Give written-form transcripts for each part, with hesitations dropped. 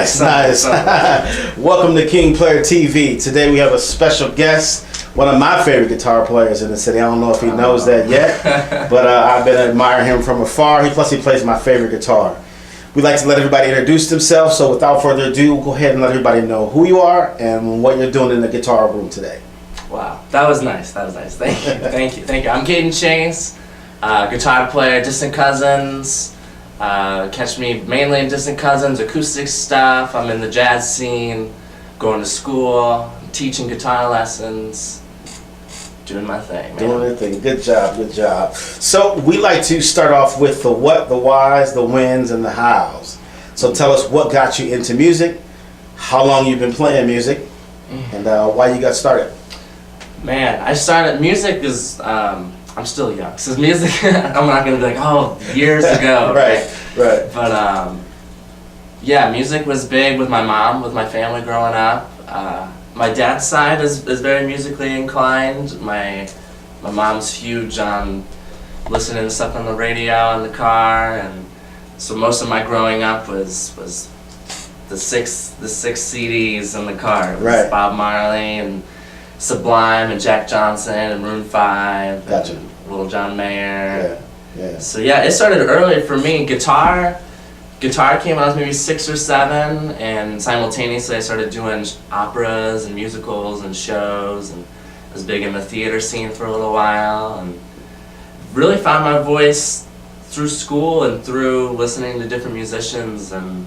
Nice. Welcome to KingPlayer TV. Today we have a special guest, one of my favorite guitar players in the city. I don't know if he knows that yet, but I've been admiring him from afar. Plus he plays my favorite guitar. We like to let everybody introduce themselves, so without further ado, go ahead and let everybody know who you are and what you're doing in the guitar room today. Wow, that was nice. Thank you. I'm Kaiden Chase, guitar player, Distant Cousinz. Catch me mainly in Distant Cousinz, acoustic stuff. I'm in the jazz scene, going to school, teaching guitar lessons, doing my thing, man. Doing your thing. Good job. So we like to start off with the what, the whys, the whens, and the hows. So tell us what got you into music, how long you've been playing music, and why you got started. Man, I started music is I'm still young. So music, I'm not gonna be like, oh, years ago. right. But yeah, music was big with my mom, with my family growing up. My dad's side is very musically inclined. My mom's huge on listening to stuff on the radio in the car, and so most of my growing up was the six CDs in the car. It was right. Bob Marley and Sublime and Jack Johnson and Maroon 5. Gotcha. And Little John Mayer. Yeah. So yeah, it started early for me. Guitar came when I was maybe 6 or 7, and simultaneously I started doing operas and musicals and shows, and I was big in the theater scene for a little while, and really found my voice through school and through listening to different musicians and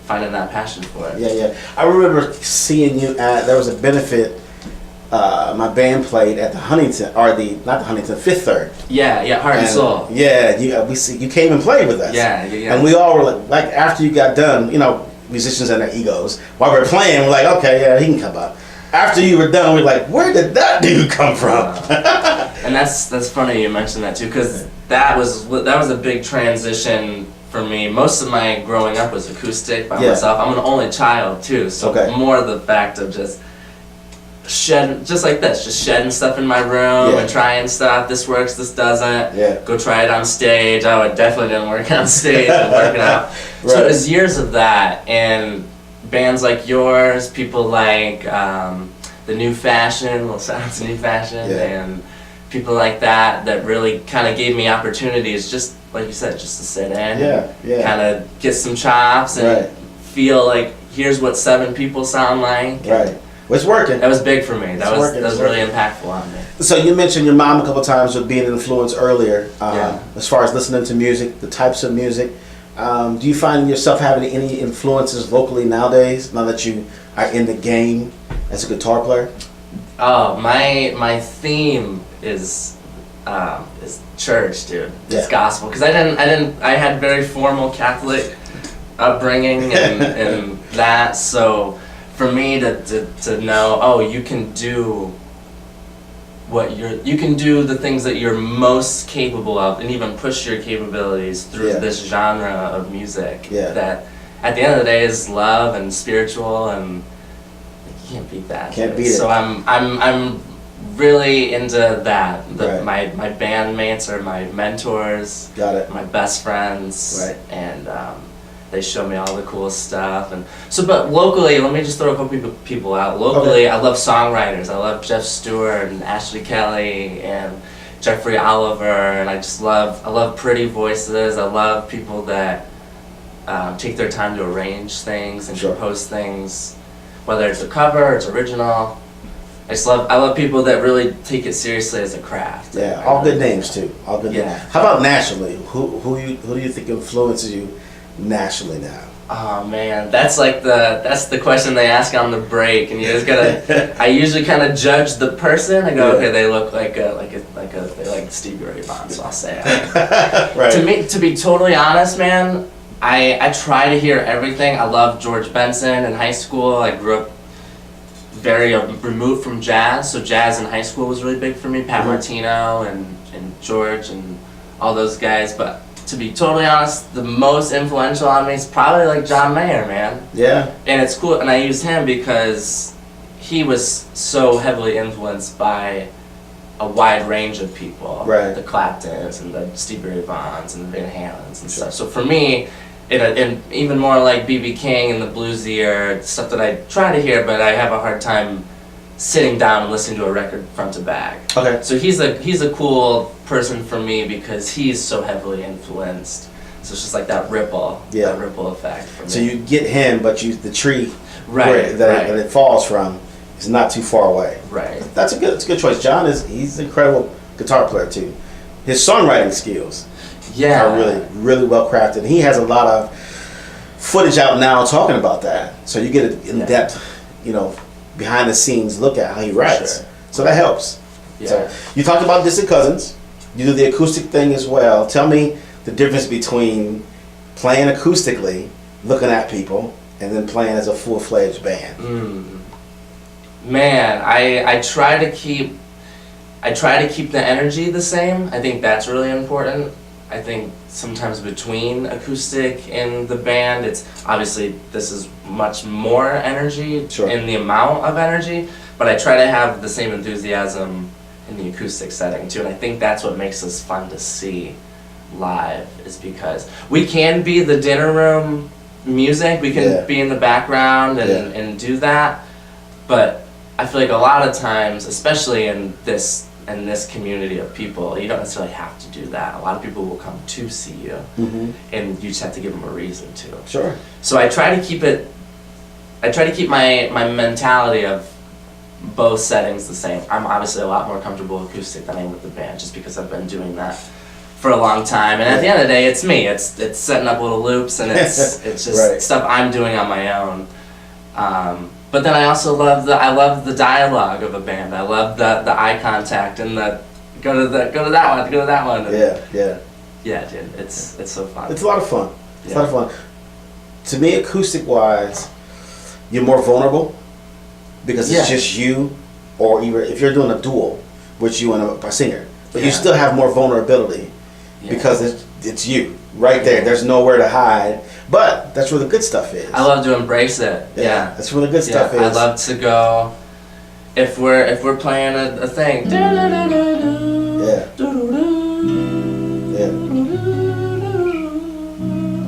finding that passion for it. Yeah. I remember seeing you at, there was a benefit my band played at the Huntington, or not the Huntington, Fifth Third. Yeah, Heart and Soul. Yeah, you came and played with us. Yeah. And we all were like after you got done, musicians and their egos, while we're playing, we're like, okay, yeah, he can come up. After you were done, we're like, where did that dude come from? And that's funny you mentioned that too, because that was a big transition for me. Most of my growing up was acoustic by myself. I'm an only child too, so more the fact of just shedding stuff in my room and trying stuff. This works, this doesn't. Yeah. Go try it on stage. Oh, it definitely didn't work on stage. And working out. Right. So it was years of that, and bands like yours, people like the New Fashion, Sounds of New Fashion, and people like that really kind of gave me opportunities, just like you said, just to sit in, kind of get some chops and feel like here's what 7 people sound like. Right. It's working. That was big for me. That was really impactful on me. So you mentioned your mom a couple times with being an influence earlier. As far as listening to music, the types of music, do you find yourself having any influences locally nowadays? Now that you are in the game as a guitar player. Oh, my theme is church, dude. It's gospel, because I had very formal Catholic upbringing and that, so for me to know, you can do the things that you're most capable of, and even push your capabilities through this genre of music that at the end of the day is love and spiritual, and you can't beat that. Can't beat it. So I'm really into that. My bandmates are my mentors. Got it. My best friends. Right. And they show me all the cool stuff, and so. But locally, let me just throw a couple people out. Locally, I love songwriters. I love Jeff Stewart and Ashley Kelly and Jeffrey Oliver, and I love pretty voices. I love people that take their time to arrange things and compose things, whether it's a cover or it's original. I love people that really take it seriously as a craft. Yeah, all good names too. All good names. How about nationally? Who do you think influences you nationally now? Oh man, that's the question they ask on the break, and you just gotta. I usually kind of judge the person. I go, okay, they look like they like Stevie Ray Vaughan, so I'll say it. Right. To be totally honest, man, I try to hear everything. I love George Benson in high school. I grew up very removed from jazz, so jazz in high school was really big for me. Pat Martino and George and all those guys, but to be totally honest, the most influential on me is probably like John Mayer, man. Yeah. And it's cool, and I use him because he was so heavily influenced by a wide range of people. Right. The Claptons and the Stevie Ray Vaughns and the Van Halens and stuff. So for me, and even more like B.B. King and the bluesier stuff that I try to hear, but I have a hard time sitting down and listening to a record front to back. Okay. So he's a cool person for me because he's so heavily influenced. So it's just like that ripple effect for me. So you get him, but the tree right, that it falls from is not too far away. Right. That's a good choice. John he's an incredible guitar player too. His songwriting skills are really well crafted. He has a lot of footage out now talking about that. So you get an in depth, behind the scenes look at how he writes. Sure. So that helps. Yeah. So you talked about Distant Cousinz. You do the acoustic thing as well. Tell me the difference between playing acoustically, looking at people, and then playing as a full-fledged band. Man, I try to keep the energy the same. I think that's really important. I think sometimes between acoustic and the band, it's obviously this is much more energy in the amount of energy, but I try to have the same enthusiasm in the acoustic setting too, and I think that's what makes us fun to see live, is because we can be the dinner room music, we can be in the background and do that, but I feel like a lot of times, especially in this community of people, you don't necessarily have to do that. A lot of people will come to see you, and you just have to give them a reason to. Sure. So I try to keep my mentality of both settings the same. I'm obviously a lot more comfortable acoustic than I am with the band, just because I've been doing that for a long time. And at the end of the day, it's me. It's setting up little loops, and it's just stuff I'm doing on my own. But then I also love the dialogue of a band. I love the eye contact and the go to that one. Yeah, dude, it's so fun. It's a lot of fun. It's a lot of fun. To me, acoustic wise, you're more vulnerable because it's just you, or even if you're doing a duel with you and a singer, but you still have more vulnerability because it's you right there. There's nowhere to hide. But that's where the good stuff is. I love to embrace it. Yeah, that's where the good stuff is. I love to go if we're playing a thing.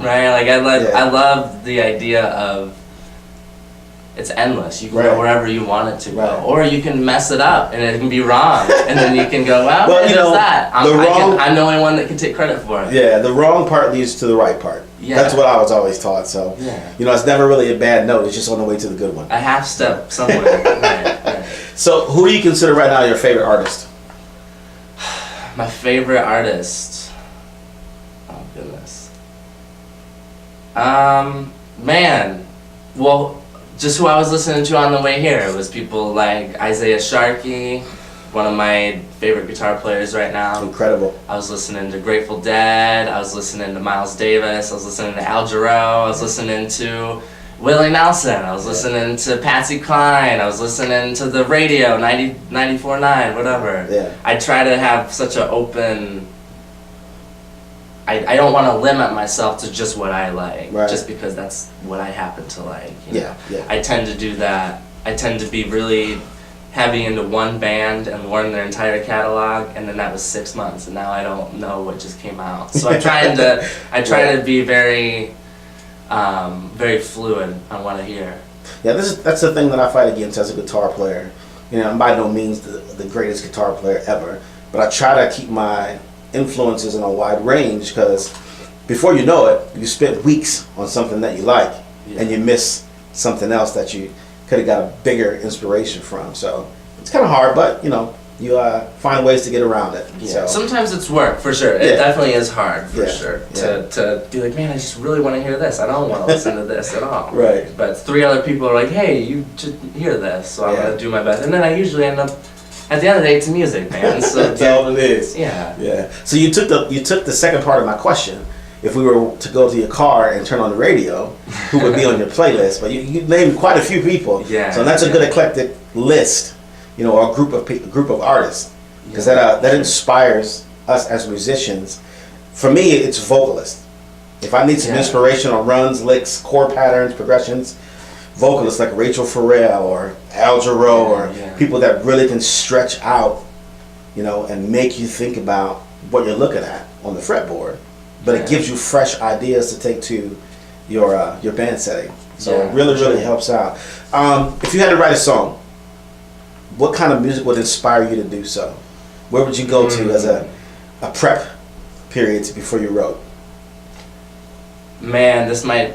Right, like I love the idea of it's endless. You can go wherever you want it to go, or you can mess it up and it can be wrong, and then you can go, well, what is that? I'm the only one that can take credit for it. Yeah, the wrong part leads to the right part. Yeah. That's what I was always taught. So it's never really a bad note. It's just on the way to the good one. A half step somewhere. right. So, who do you consider right now your favorite artist? My favorite artist. Oh goodness. Man. Well, just who I was listening to on the way here. It was people like Isaiah Sharkey, one of my favorite guitar players right now. Incredible. I was listening to Grateful Dead, I was listening to Miles Davis, I was listening to Al Jarreau, I was listening to Willie Nelson, I was listening to Patsy Cline, I was listening to the radio, 94.9, whatever. Yeah. I try to have such an open... I don't want to limit myself to just what I like, just because that's what I happen to like. You know? I tend to do that. I tend to be really heavy into one band and learn their entire catalog, and then that was 6 months, and now I don't know what just came out. So I try to be very, very fluid on what I hear. Yeah, that's the thing that I fight against as a guitar player. I'm by no means the greatest guitar player ever, but I try to keep my influences in a wide range, because before you know it, you spent weeks on something that you like, and you miss something else that you could have got a bigger inspiration from. So it's kind of hard, but you find ways to get around it. Yeah. So sometimes it's work, for sure. It definitely is hard, for sure, to be like, man, I just really want to hear this. I don't want to listen to this at all. Right. But 3 other people are like, hey, you should hear this, so I'm going to do my best. And then I usually end up, at the end of the day, it's music, man. So that's all it is. Yeah. So you took the second part of my question. If we were to go to your car and turn on the radio, who would be on your playlist? But you named quite a few people. Yeah. So that's a good eclectic list, or a group of artists, because that inspires us as musicians. For me, it's vocalists. If I need some inspiration on runs, licks, chord patterns, progressions, vocalists like Rachel Farrell or Al Jarreau or people that really can stretch out, and make you think about what you're looking at on the fretboard. But it gives you fresh ideas to take to your band setting. So Yeah, it really sure. helps out. If you had to write a song, what kind of music would inspire you to do so? Where would you go to as a prep period before you wrote? Man,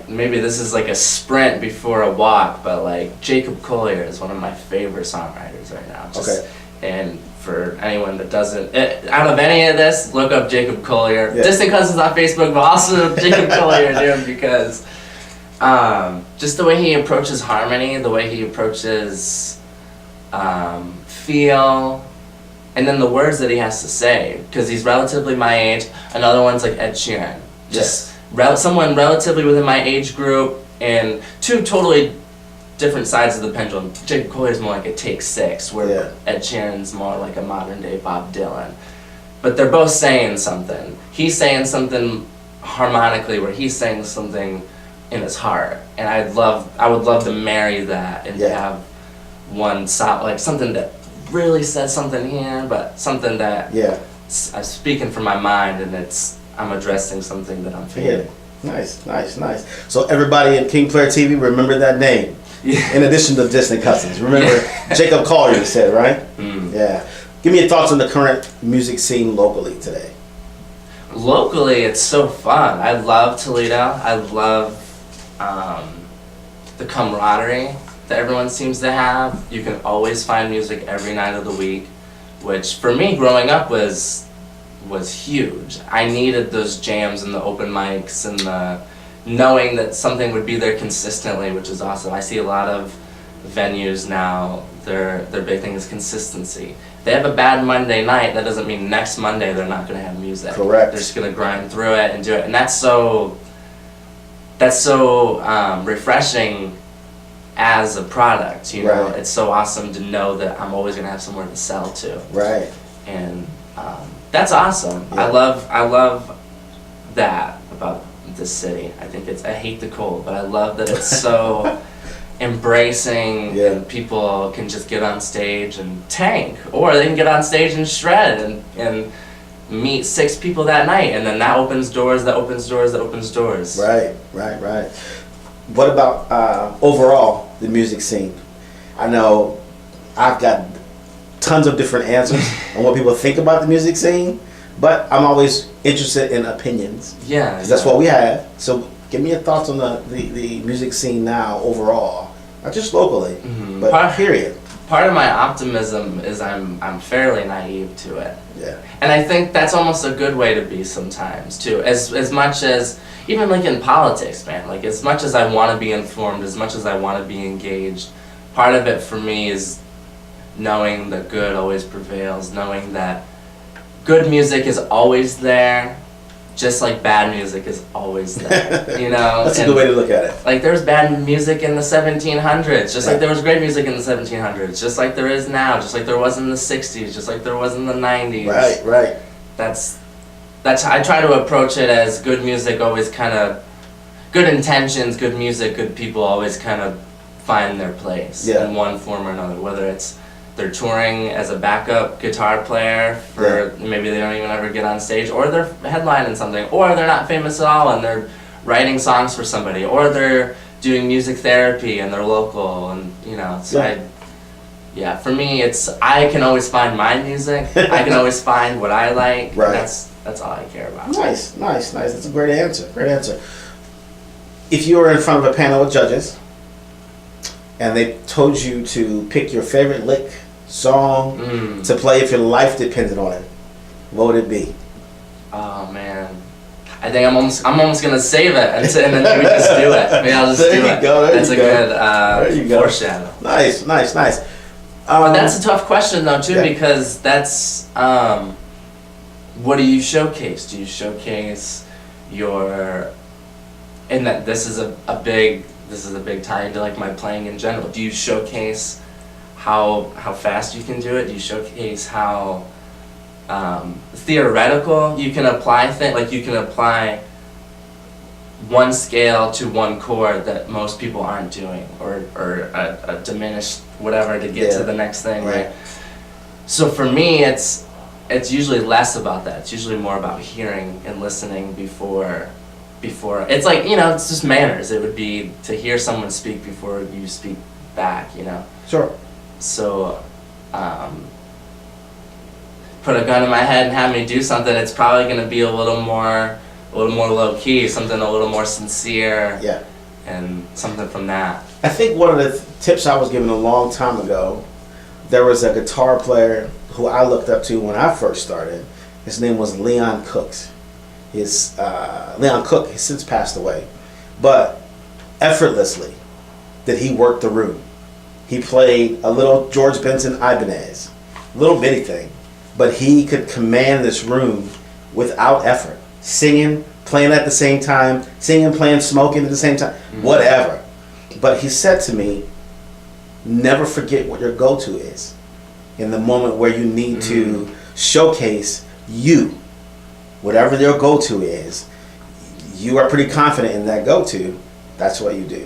maybe this is like a sprint before a walk, but like Jacob Collier is one of my favorite songwriters right now. Okay. And for anyone that doesn't, out of any of this, look up Jacob Collier. Yeah. Distant Cousinz on Facebook, but also Jacob Collier, dude, because just the way he approaches harmony, the way he approaches feel, and then the words that he has to say, because he's relatively my age. Another one's like Ed Sheeran. Just someone relatively within my age group, and two totally different sides of the pendulum. Jacob Collier's more like a Take Six, where Ed Sheeran's more like a modern day Bob Dylan. But they're both saying something. He's saying something harmonically, where he's saying something in his heart. And I would love to marry that and to have one sound, like something that really says something here, but something that I'm speaking from my mind, and I'm addressing something that I'm feeling. Nice. So everybody at KingPlayer TV, remember that name. Yeah. In addition to Distant Cousinz, remember Jacob Collier, you said, right? Yeah. Give me your thoughts on the current music scene locally today. Locally, it's so fun. I love Toledo. I love the camaraderie that everyone seems to have. You can always find music every night of the week, which for me growing up was huge. I needed those jams and the open mics and the knowing that something would be there consistently, which is awesome. I see a lot of venues now, their big thing is consistency. They have a bad Monday night, that doesn't mean next Monday they're not going to have music. Correct. They're just going to grind through it and do it, and that's so refreshing as a product, you know. It's so awesome to know that I'm always going to have somewhere to sell to. Right. And that's awesome. I love that about this city. I hate the cold, but I love that it's so embracing, and people can just get on stage and tank, or they can get on stage and shred and meet 6 people that night, and then that opens doors. Right. What about overall the music scene? I know I've got tons of different answers on what people think about the music scene, but I'm always interested in opinions. Yeah. Because that's what we have. So give me your thoughts on the music scene now overall, not just locally, but period. Part of my optimism is I'm fairly naive to it. Yeah. And I think that's almost a good way to be sometimes too. As much as, even like in politics, man, like as much as I want to be informed, as much as I want to be engaged, part of it for me is knowing that good always prevails, knowing that good music is always there, just like bad music is always there, you know? That's a good way to look at it. Like there was bad music in the 1700s, just like there was great music in the 1700s, just like there is now, just like there was in the 60s, just like there was in the 90s. Right. That's I try to approach it as good music always kind of, good intentions, good music, good people always kind of find their place in one form or another, whether it's they're touring as a backup guitar player for maybe they don't even ever get on stage, or they're headlining something, or they're not famous at all and they're writing songs for somebody, or they're doing music therapy and they're local, and you know, so for me it's, I can always find my music. I can always find what I like. Right. That's all I care about. Nice. That's a great answer. If you were in front of a panel of judges and they told you to pick your favorite lick, song to play if your life depended on it, what would it be? Oh man, I think I'm almost gonna save it and then maybe just do it. Maybe I'll just do it. That's a good foreshadow. Nice. But that's a tough question though too, because that's what do you showcase? Do you showcase your, and that this is a big tie into like my playing in general. Do you showcase how fast you can do it? Do you showcase how theoretical you can apply things? Like you can apply one scale to one chord that most people aren't doing, or a diminished whatever to get to the next thing, right? So for me, it's usually less about that. It's usually more about hearing and listening before before. It's like, it's just manners. It would be to hear someone speak before you speak back, Sure. So, put a gun in my head and have me do something, it's probably going to be a little more low key, something a little more sincere. Yeah. And something from that. I think one of the tips I was given a long time ago, there was a guitar player who I looked up to when I first started. His name was Leon Cooks. Leon Cook has since passed away, but effortlessly did he work the room. He played a little George Benson Ibanez, little bitty thing, but he could command this room without effort, singing, playing at the same time, singing, playing, smoking at the same time, whatever. But he said to me, never forget what your go-to is. In the moment where you need to showcase you, whatever your go-to is, you are pretty confident in that go-to, that's what you do.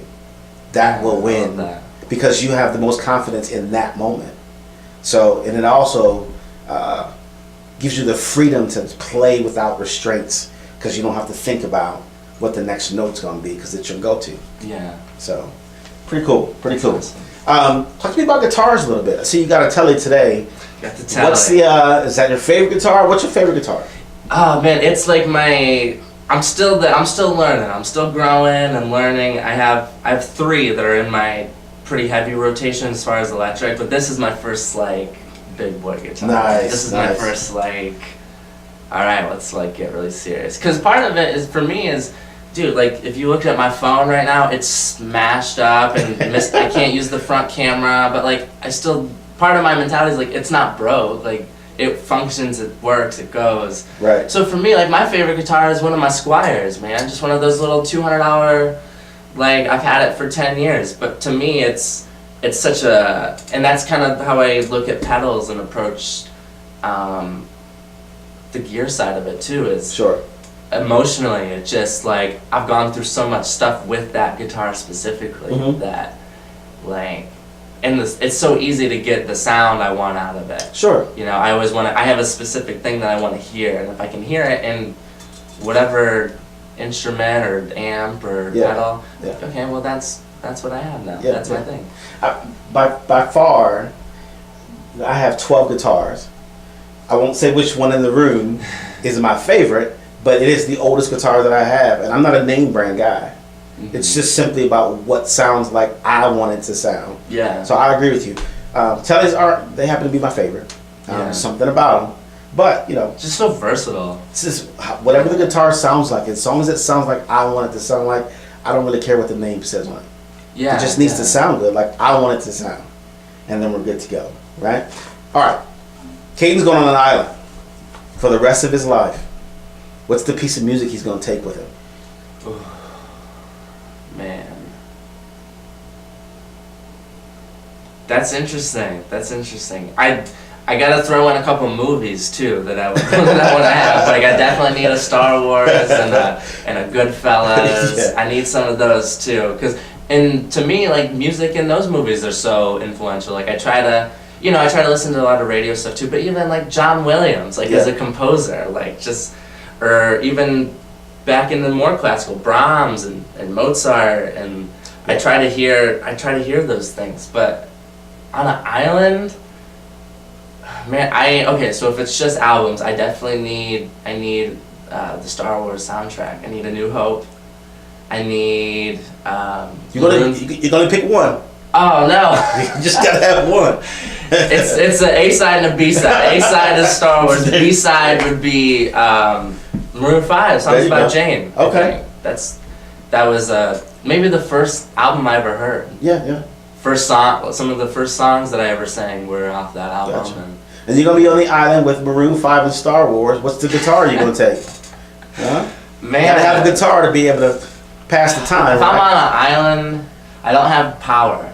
That will win because you have the most confidence in that moment. So, and it also gives you the freedom to play without restraints, because you don't have to think about what the next note's going to be, because it's your go-to. Yeah. So, pretty cool. Pretty cool. Talk to me about guitars a little bit. I see you got a Telly today. Got the Telly. Is that your favorite guitar? What's your favorite guitar? Oh man, it's like I'm still learning. I'm still growing and learning. I have 3 that are in my pretty heavy rotation as far as electric, but this is my first big boy guitar. Nice. This is my first all right, let's get really serious. Because part of it is, for me, is, dude, if you look at my phone right now, it's smashed up and I can't use the front camera, but part of my mentality is it's not broke. It functions, it works, it goes. Right. So for me, my favorite guitar is one of my Squiers, man. Just one of those little $200, I've had it for 10 years. But to me, it's such and that's kind of how I look at pedals and approach the gear side of it too, is sure. Emotionally, it's just I've gone through so much stuff with that guitar specifically that and it's so easy to get the sound I want out of it. Sure. I always I have a specific thing that I want to hear, and if I can hear it in whatever instrument or amp or pedal, okay, well that's what I have now. That's my thing. By far, I have 12 guitars. I won't say which one in the room is my favorite, but it is the oldest guitar that I have, and I'm not a name brand guy. It's just simply about what sounds like I want it to sound. Yeah. So I agree with you. Tellys they happen to be my favorite. Something about them, but just so versatile. It's just whatever the guitar sounds like. As long as it sounds like I want it to sound like, I don't really care what the name says on it. Yeah. It just needs to sound good, like I want it to sound, and then we're good to go. Right? All right. Kaiden's going on an island for the rest of his life. What's the piece of music he's going to take with him? Man, that's interesting. I gotta throw in a couple movies too that I want to have. I definitely need a Star Wars and a Goodfellas. Yeah. I need some of those too, and to me, music in those movies are so influential. I try to listen to a lot of radio stuff too, but even John Williams, as a composer, or even back in the more classical, Brahms and Mozart, and I try to hear those things. But on an island, man, so if it's just albums, I definitely need the Star Wars soundtrack. I need A New Hope. I need You're gonna pick one. Oh no! You just gotta have one. It's an A side and a B side. A side is Star Wars. The B side would be Maroon 5, Songs About Jane. Okay. That was maybe the first album I ever heard. Yeah. First song, some of the first songs that I ever sang were off that album. Gotcha. And you're gonna be on the island with Maroon 5 and Star Wars. What's the guitar you're gonna take? Huh? Man, you gotta have a guitar to be able to pass the time. If I'm on an island, I don't have power.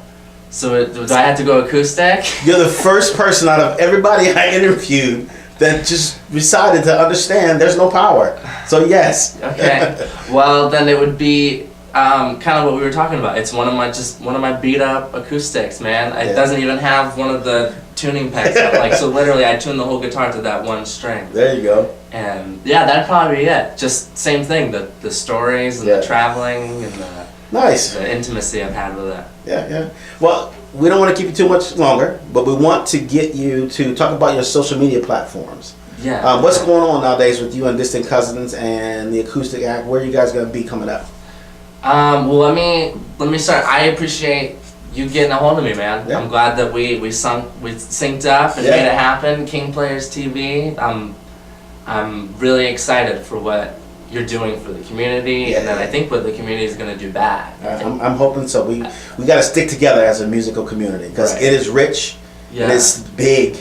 So do I have to go acoustic? You're the first person out of everybody I interviewed that just decided to understand there's no power. So yes. Okay. Well, then it would be kind of what we were talking about. It's one of my beat up acoustics, man. It doesn't even have one of the tuning pegs. Like, so literally I tune the whole guitar to that one string. There you go. And yeah, that'd probably be it. Just same thing, the stories and the traveling and the intimacy I've had with it. Yeah. Well, we don't want to keep you too much longer, but we want to get you to talk about your social media platforms. Yeah. What's going on nowadays with you and Distant Cousinz and the acoustic act? Where are you guys going to be coming up? Well, let me start. I appreciate you getting a hold of me, man. Yeah. I'm glad that we synced up and made it happen. KingPlayer T.V. I'm really excited for what you're doing for the community, and then I think what the community is going to do back. I'm hoping so. We got to stick together as a musical community because it is rich and it's big,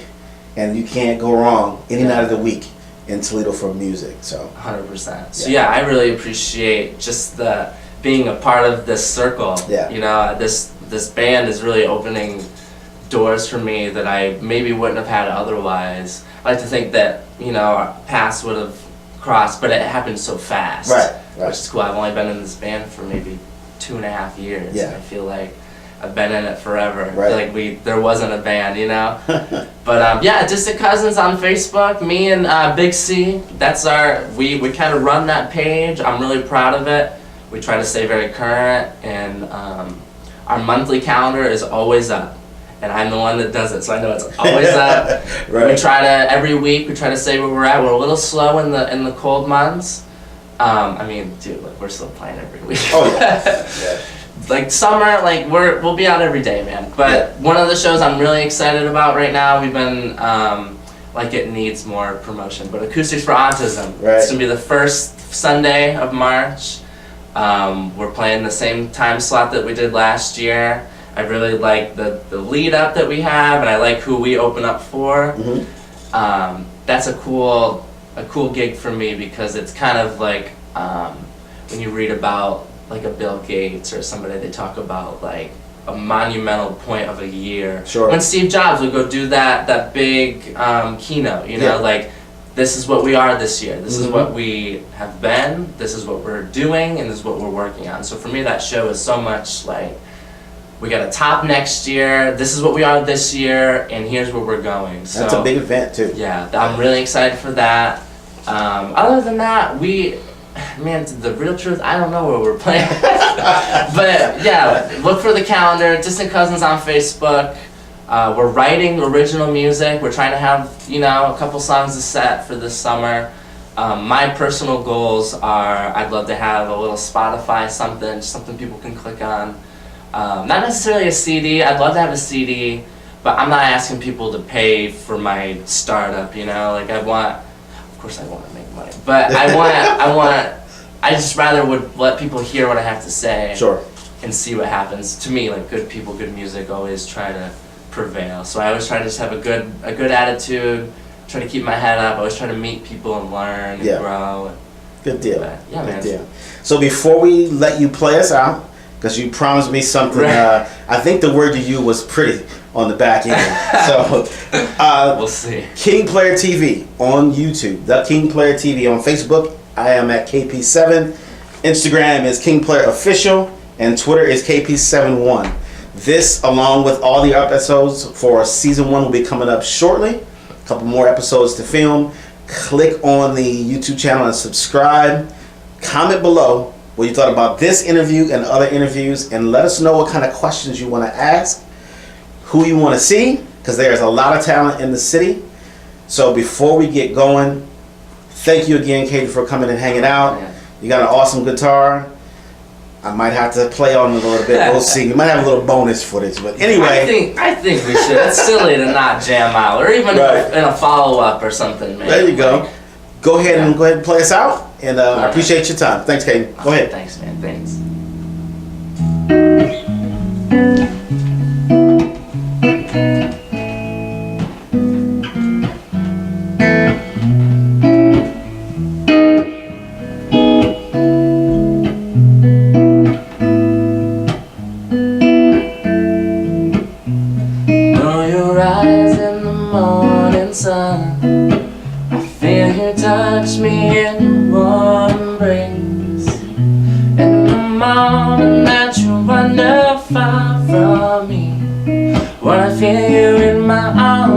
and you can't go wrong any night of the week in Toledo for music. So 100%. So yeah, I really appreciate just the being a part of this circle. Yeah. You know, this band is really opening doors for me that I maybe wouldn't have had otherwise. I like to think that, you know, our paths would have crossed, but it happened so fast. Right. Which is cool. I've only been in this band for maybe 2.5 years. Yeah. I feel like I've been in it forever. Right. I feel like there wasn't a band, you know? But yeah, Distant Cousinz on Facebook. Me and Big C, that's we kind of run that page. I'm really proud of it. We try to stay very current, and our monthly calendar is always up. And I'm the one that does it, so I know it's always up. Right. We try to, every week, we try to say where we're at. We're a little slow in the cold months. I mean, dude, like, we're still playing every week. Oh yeah. Like summer, like we'll be out every day, man. But one of the shows I'm really excited about right now, we've been like it needs more promotion. But Acoustics for Autism. Right. It's gonna be the first Sunday of March. We're playing the same time slot that we did last year. I really like the lead up that we have, and I like who we open up for. Mm-hmm. That's a cool gig for me because it's kind of like when you read about like a Bill Gates or somebody, they talk about like a monumental point of a year. Sure. When Steve Jobs would go do that big keynote, you know, like this is what we are this year. This is what we have been. This is what we're doing, and this is what we're working on. So for me, that show is so much like, we got a top next year, this is what we are this year, and here's where we're going. So, that's a big event too. Yeah, I'm really excited for that. Other than that, man, the real truth, I don't know where we're playing. But yeah, look for the calendar, Distant Cousinz on Facebook. We're writing original music. We're trying to have, you know, a couple songs to set for this summer. My personal goals are, I'd love to have a little Spotify something people can click on. Not necessarily a CD. I'd love to have a CD, but I'm not asking people to pay for my startup, you know? Like of course I want to make money, but I just rather would let people hear what I have to say. Sure. And see what happens. To me, like good people, good music always try to prevail. So I always try to just have a good attitude, try to keep my head up, I always try to meet people and learn and grow. Good deal. Yeah, Good man. deal. So before we let you play us out, because you promised me something, I think the word you used was pretty on the back end. So we'll see. KingPlayer TV on YouTube, the KingPlayer TV on Facebook. I am at KP7. Instagram is KingPlayer Official, and Twitter is KP71. This, along with all the episodes for season 1, will be coming up shortly. A couple more episodes to film. Click on the YouTube channel and subscribe. Comment below what you thought about this interview and other interviews, and let us know what kind of questions you want to ask, who you want to see, because there's a lot of talent in the city. So before we get going, thank you again, Kaiden, for coming and hanging out. You got an awesome guitar. I might have to play on it a little bit. We'll see. We might have a little bonus footage, but anyway. I think we should. It's silly to not jam out, or even in a follow-up or something, man. There you go. Go ahead and play us out, and I appreciate your time. Thanks, Kaiden. Go ahead. Thanks, man. Thanks. Know your eyes in the morning sun, I feel you touch me in your warm embrace. In the morning that you wander far from me, when I feel you in my arms.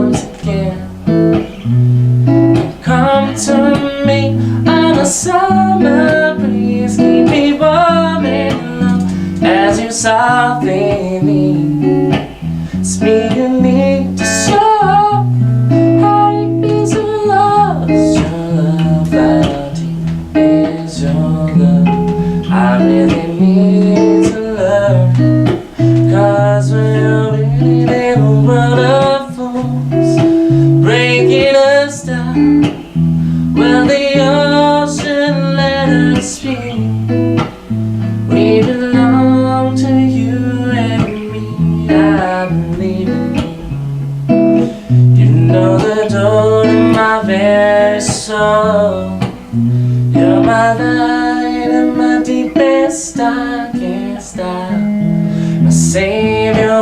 summer breeze keep me warm and low as you softly lean. It's me you need to show how deep is your love. Is your love? How deep is your love? I really need to learn, 'cause we're really in a world of fools, breaking us down. Well, the ocean let us be. We belong to you and me. I believe in you. You know the door to my very soul. You're my light and my deepest darkest star, my savior.